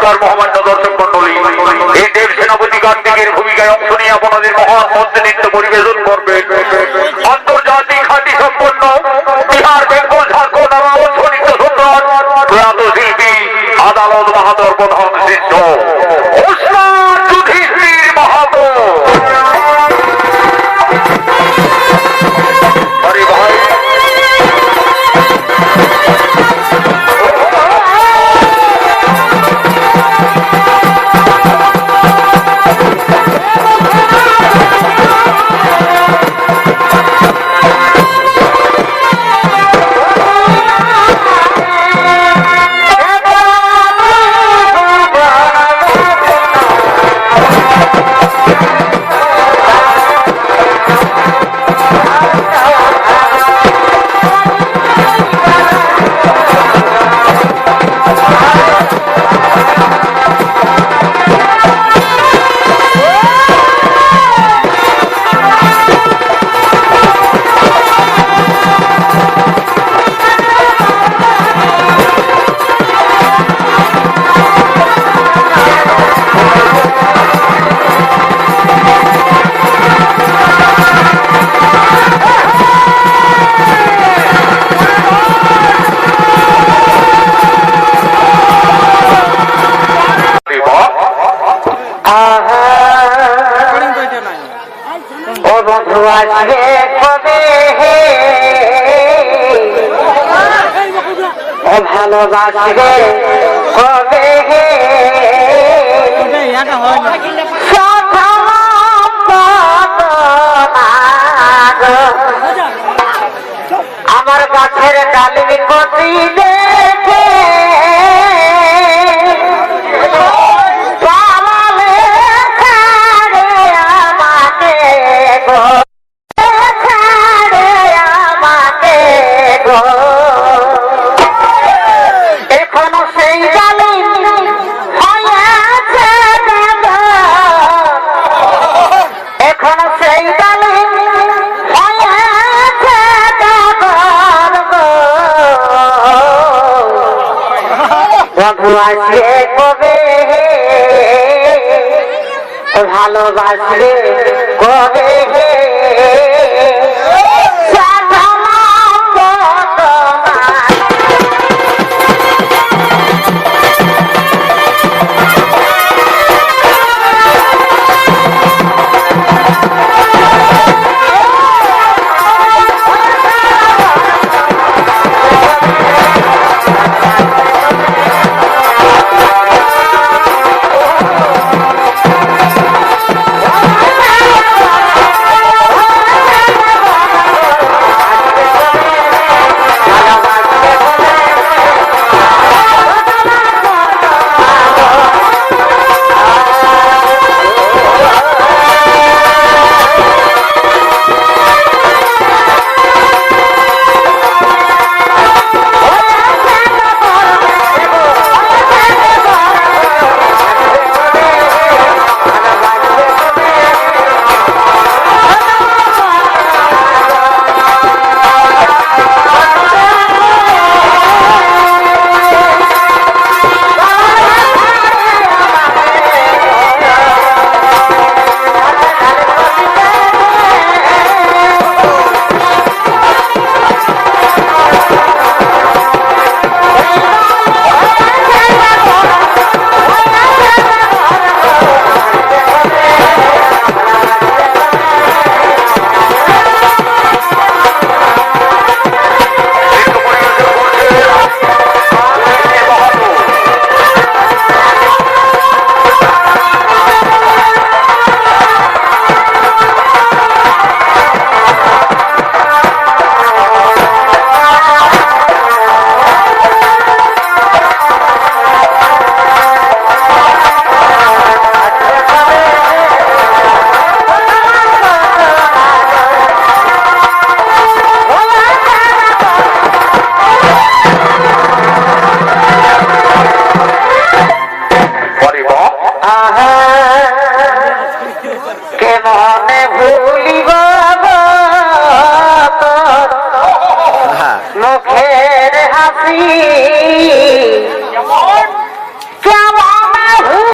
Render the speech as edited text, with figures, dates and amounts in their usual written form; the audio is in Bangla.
নমস্কার মহামান্য দর্শক মন্ডলী, এই দেব সেনাপতি কার্তিকের ভূমিকায় অংশ নিয়ে আপনাদের মহান মঞ্চে নৃত্য পরিবেশন করবেন আন্তর্জাতিক খ্যাতি সম্পন্ন বিহার, বেঙ্গল, ঝাড়খণ্ড নৃত্য সম্রাট প্রয়াত শিল্পী আদালত বাহাদুর প্রধান শিষ্য ওসমান যুধিষ্ঠির মাহাতো। আরে ভাই ভালোবাসবে কবে আমার গাছের ডালিম কচি দেখে পালালে ছাড়ে আমাকে গো, ছাড়ে আমাকে গো। এখনো সেই ডালিম হয়েছে দাদা, এখনো সেই ডালিম হয়েছে দাদার গো। বধু আসবে কবে, ভালোবাসবে কবে, সাধা